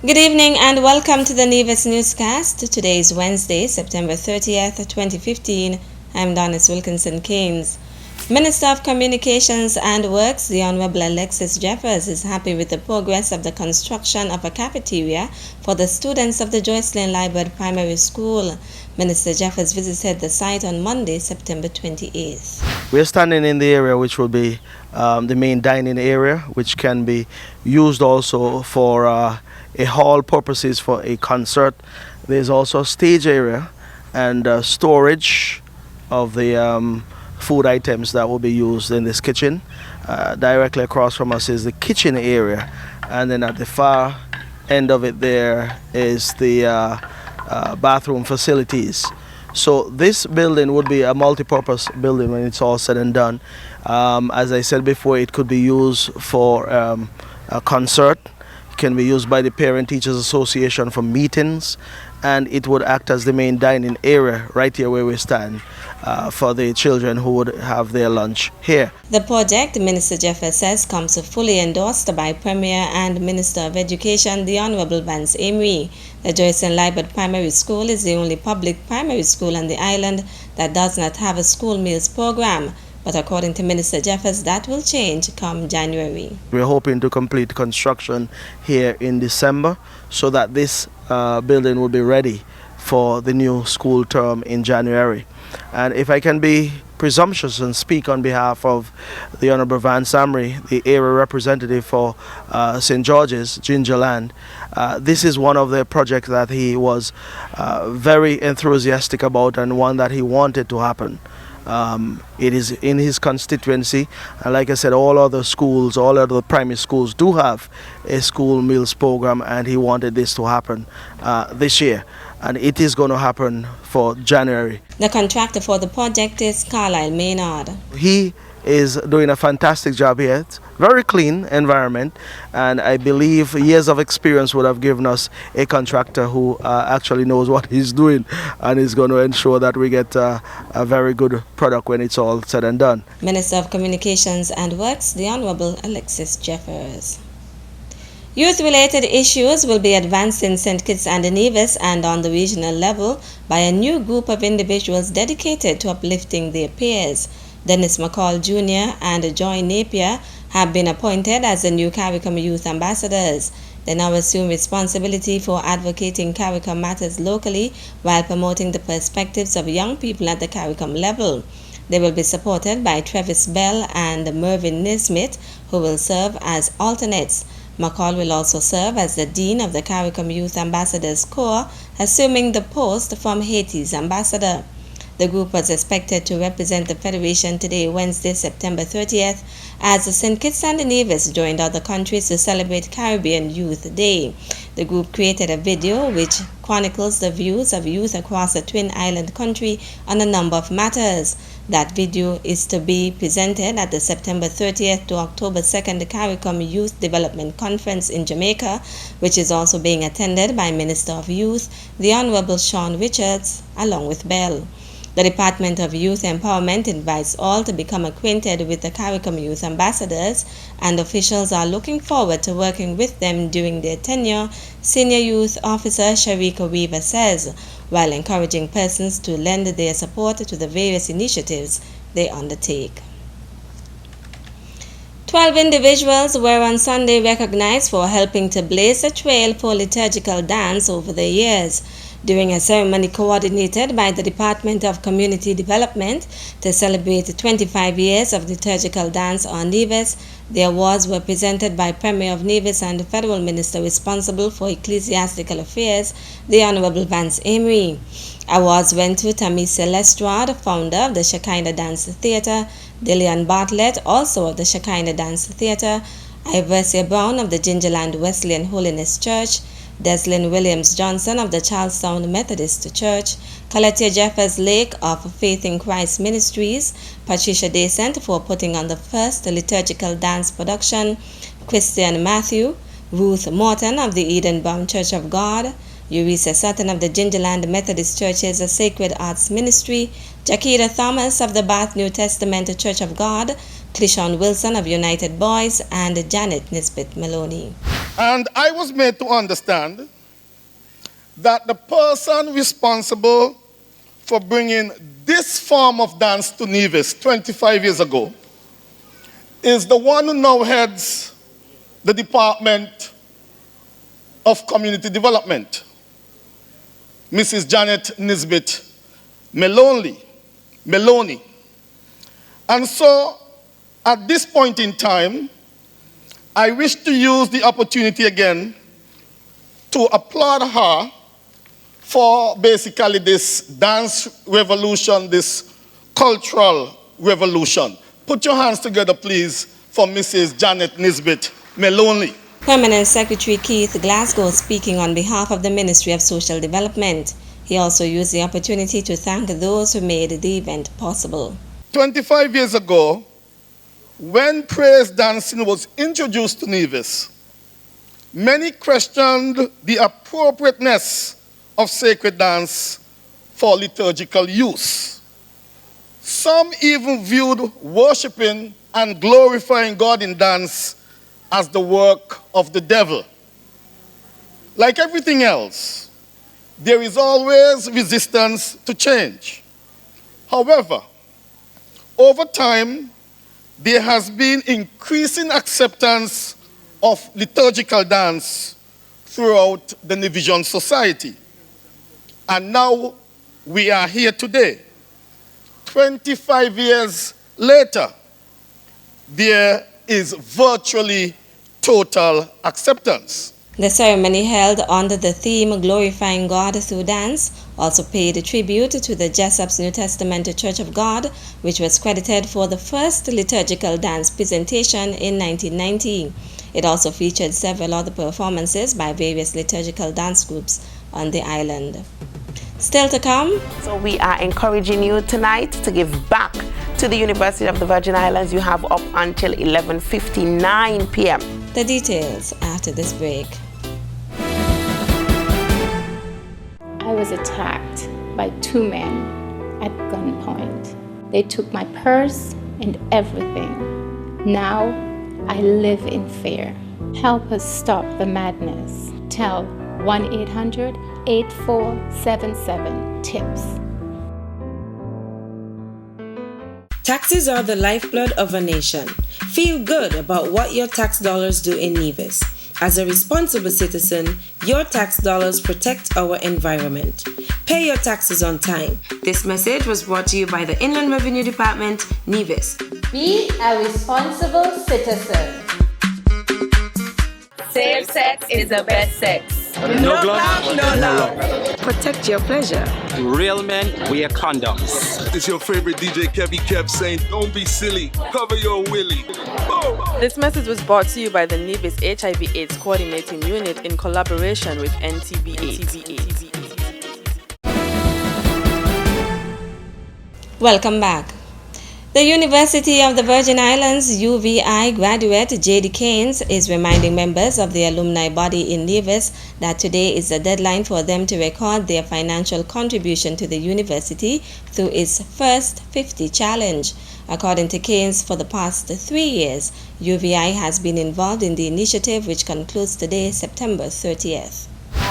Good evening and welcome to the Nevis Newscast. Today is Wednesday, September 30th, 2015. I'm Donis Wilkinson Keynes. Minister of Communications and Works, the Honorable Alexis Jeffers, is happy with the progress of the construction of a cafeteria for the students of the Joycelyn Liebert Primary School. Minister Jeffers visited the site on Monday, September 28th. We're standing in the area which will be the main dining area, which can be used also for a hall purposes for a concert. There's also a stage area and storage of the food items that will be used in this kitchen. Directly across from us is the kitchen area, and then at the far end of it there is the bathroom facilities. So this building would be a multi-purpose building when it's all said and done. As I said before, it could be used for a concert. It can be used by the Parent Teachers Association for meetings, and it would act as the main dining area right here where we stand for the children who would have their lunch here. The project, Minister Jeffers says, comes fully endorsed by Premier and Minister of Education, the Honorable Vance Emery. The Joycelyn Liebert Primary School is the only public primary school on the island that does not have a school meals program. But according to Minister Jeffers, that will change come January. We're hoping to complete construction here in December so that this building will be ready for the new school term in January. And if I can be presumptuous and speak on behalf of the Honorable Vance Emery, the area representative for St. George's, Gingerland, this is one of the projects that he was very enthusiastic about and one that he wanted to happen. It is in his constituency, and like I said, all other schools, all other primary schools do have a school meals program, and he wanted this to happen this year, and it is going to happen for January. The contractor for the project is Carlisle Maynard. He is doing a fantastic job here. It's very clean environment, and I believe years of experience would have given us a contractor who actually knows what he's doing and is going to ensure that we get a very good product when it's all said and done. Minister of Communications and Works, the Honorable Alexis Jeffers. Youth-related issues will be advanced in St. Kitts and Nevis and on the regional level by a new group of individuals dedicated to uplifting their peers. Dennis McCall Jr. and Joy Napier have been appointed as the new CARICOM Youth Ambassadors. They now assume responsibility for advocating CARICOM matters locally while promoting the perspectives of young people at the CARICOM level. They will be supported by Travis Bell and Mervyn Nismith, who will serve as alternates. McCall will also serve as the Dean of the CARICOM Youth Ambassadors Corps, assuming the post from Haiti's ambassador. The group was expected to represent the Federation today, Wednesday, September 30th, as St. Kitts and Nevis joined other countries to celebrate Caribbean Youth Day. The group created a video which chronicles the views of youth across the Twin Island country on a number of matters. That video is to be presented at the September 30th to October 2nd CARICOM Youth Development Conference in Jamaica, which is also being attended by Minister of Youth, the Honorable Sean Richards, along with Bell. The Department of Youth Empowerment invites all to become acquainted with the CARICOM Youth Ambassadors, and officials are looking forward to working with them during their tenure, Senior Youth Officer Sharika Weaver says, while encouraging persons to lend their support to the various initiatives they undertake. 12 individuals were on Sunday recognized for helping to blaze a trail for liturgical dance over the years. During a ceremony coordinated by the Department of Community Development to celebrate 25 years of liturgical dance on Nevis, the awards were presented by Premier of Nevis and the Federal Minister responsible for Ecclesiastical Affairs, the Honorable Vance Emery. Awards went to Tamisa Lestrade, founder of the Shekinah Dance Theatre, Dillian Bartlett, also of the Shekinah Dance Theatre, Iversia Brown of the Gingerland Wesleyan Holiness Church, Deslyn Williams Johnson of the Charlestown Methodist Church, Calatia Jeffers Lake of Faith in Christ Ministries, Patricia Descent for putting on the first liturgical dance production, Christian Matthew, Ruth Morton of the Eden Bound Church of God, Eureka Sutton of the Gingerland Methodist Church's Sacred Arts Ministry, Jakita Thomas of the Bath New Testament Church of God, Clishawn Wilson of United Boys, and Janet Nisbet Maloney. And I was made to understand that the person responsible for bringing this form of dance to Nevis 25 years ago is the one who now heads the Department of Community Development, Mrs. Janet Nisbet Maloney. And so, at this point in time, I wish to use the opportunity again to applaud her for basically this dance revolution, this cultural revolution. Put your hands together, please, for Mrs. Janet Nisbet Maloney. Permanent Secretary Keith Glasgow speaking on behalf of the Ministry of Social Development. He also used the opportunity to thank those who made the event possible. 25 years ago, when praise dancing was introduced to Nevis, many questioned the appropriateness of sacred dance for liturgical use. Some even viewed worshiping and glorifying God in dance as the work of the devil. Like everything else, there is always resistance to change. However, over time, there has been increasing acceptance of liturgical dance throughout the Nevisian society. And now we are here today. 25 years later, there is virtually total acceptance. The ceremony, held under the theme Glorifying God Through Dance, also paid tribute to the Jessop's New Testament Church of God, which was credited for the first liturgical dance presentation in 1990. It also featured several other performances by various liturgical dance groups on the island. Still to come. So we are encouraging you tonight to give back to the University of the Virgin Islands. You have up until 11:59 p.m. The details after this break. I was attacked by two men at gunpoint. They took my purse and everything. Now I live in fear. Help us stop the madness. Tell 1-800-8477-TIPS. Taxes are the lifeblood of a nation. Feel good about what your tax dollars do in Nevis. As a responsible citizen, your tax dollars protect our environment. Pay your taxes on time. This message was brought to you by the Inland Revenue Department, Nevis. Be a responsible citizen. Safe sex is the best sex. No glove, no love. Protect your pleasure. Real men wear condoms. It's your favorite DJ Kevy Kev saying, don't be silly, cover your willy. Boom. This message was brought to you by the Nevis HIV/AIDS Coordinating Unit in collaboration with NTB/AIDS. Welcome back. The University of the Virgin Islands UVI graduate J.D. Keynes is reminding members of the alumni body in Nevis that today is the deadline for them to record their financial contribution to the university through its First 50 Challenge. According to Keynes, for the past 3 years, UVI has been involved in the initiative, which concludes today, September 30th.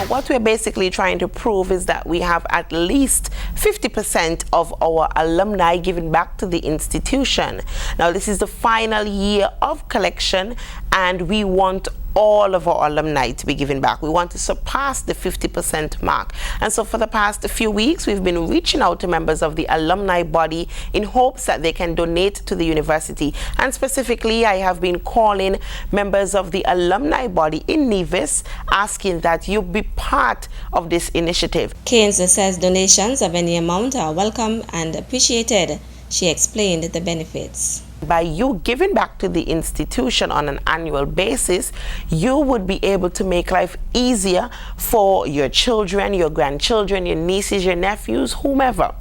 What we're basically trying to prove is that we have at least 50% of our alumni giving back to the institution. Now, this is the final year of collection, and we want all of our alumni to be given back. We want to surpass the 50% mark. And so for the past few weeks, we've been reaching out to members of the alumni body in hopes that they can donate to the university. And specifically, I have been calling members of the alumni body in Nevis, asking that you be part of this initiative. Keynes says donations of any amount are welcome and appreciated. She explained the benefits. By you giving back to the institution on an annual basis, you would be able to make life easier for your children, your grandchildren, your nieces, your nephews, whomever.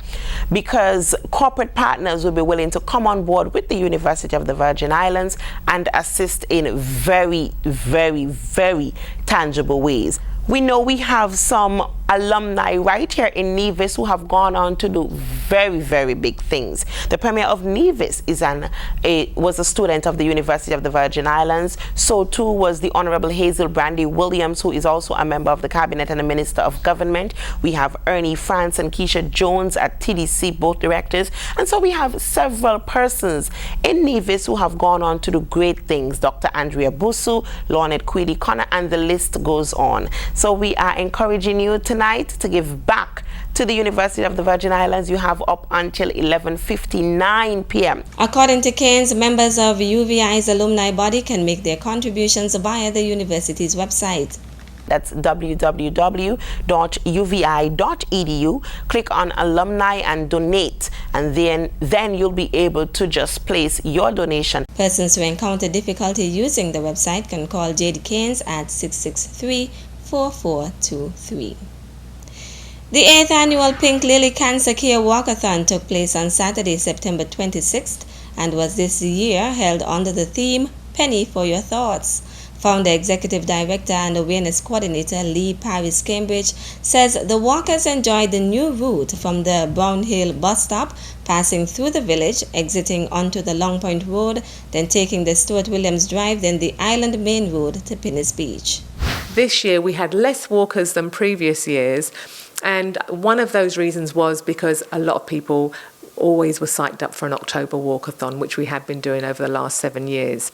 Because corporate partners will be willing to come on board with the University of the Virgin Islands and assist in very, very, very tangible ways. We know we have some alumni right here in Nevis who have gone on to do very, very big things. The Premier of Nevis was a student of the University of the Virgin Islands. So too was the Honorable Hazel Brandy Williams, who is also a member of the Cabinet and a Minister of Government. We have Ernie France and Keisha Jones at TDC, both directors. And so we have several persons in Nevis who have gone on to do great things. Dr. Andrea Busu, Lornette Queedy Connor, and the list goes on. So we are encouraging you tonight to give back to the University of the Virgin Islands. You have up until 11:59 p.m. According to Keynes, members of UVI's alumni body can make their contributions via the university's website. That's www.uvi.edu. Click on alumni and donate, and then you'll be able to just place your donation. Persons who encounter difficulty using the website can call J.D. Keynes at 663-4423. The 8th annual Pink Lily Cancer Care Walkathon took place on Saturday, September 26th, and was this year held under the theme Penny for Your Thoughts. Founder, Executive Director, and Awareness Coordinator Lee Paris Cambridge says the walkers enjoyed the new route from the Brown Hill bus stop, passing through the village, exiting onto the Long Point Road, then taking the Stuart Williams Drive, then the Island Main Road to Pinnis Beach. This year we had less walkers than previous years, and one of those reasons was because a lot of people always were psyched up for an October walkathon, which we had been doing over the last 7 years.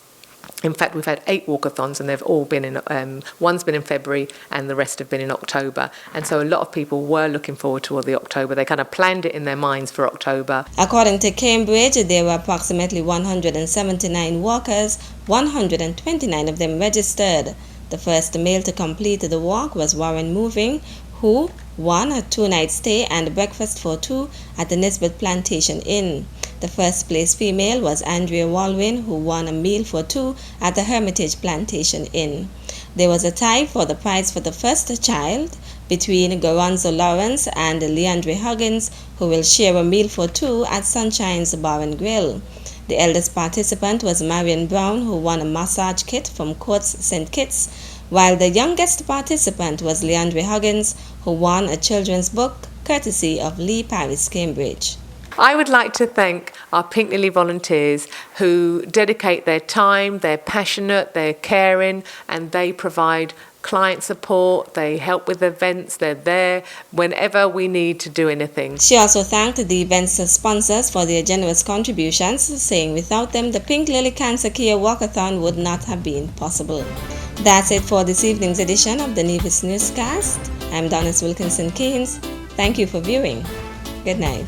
In fact, we've had 8 walkathons, and they've all been in, one's been in February and the rest have been in October. And so a lot of people were looking forward to the October. They kind of planned it in their minds for October. According to Cambridge, there were approximately 179 walkers, 129 of them registered. The first male to complete the walk was Warren Moving, who won a 2-night stay and breakfast for 2 at the Nisbet Plantation Inn. The first place female was Andrea Walwyn, who won a meal for 2 at the Hermitage Plantation Inn. There was a tie for the prize for the first child between Goronzo Lawrence and Leandre Huggins, who will share a meal for 2 at Sunshine's Bar and Grill. The eldest participant was Marion Brown, who won a massage kit from Courts St. Kitts, while the youngest participant was Leandre Huggins, who won a children's book courtesy of Lee Paris Cambridge. I would like to thank our Pink Lily volunteers who dedicate their time, they're passionate, they're caring, and they provide client support, they help with events, they're there whenever we need to do anything. She also thanked the event's sponsors for their generous contributions, saying without them the Pink Lily Cancer Care Walkathon would not have been possible. That's it for this evening's edition of the Nevis Newscast. I'm Donis Wilkinson Keynes. Thank you for viewing. Good night.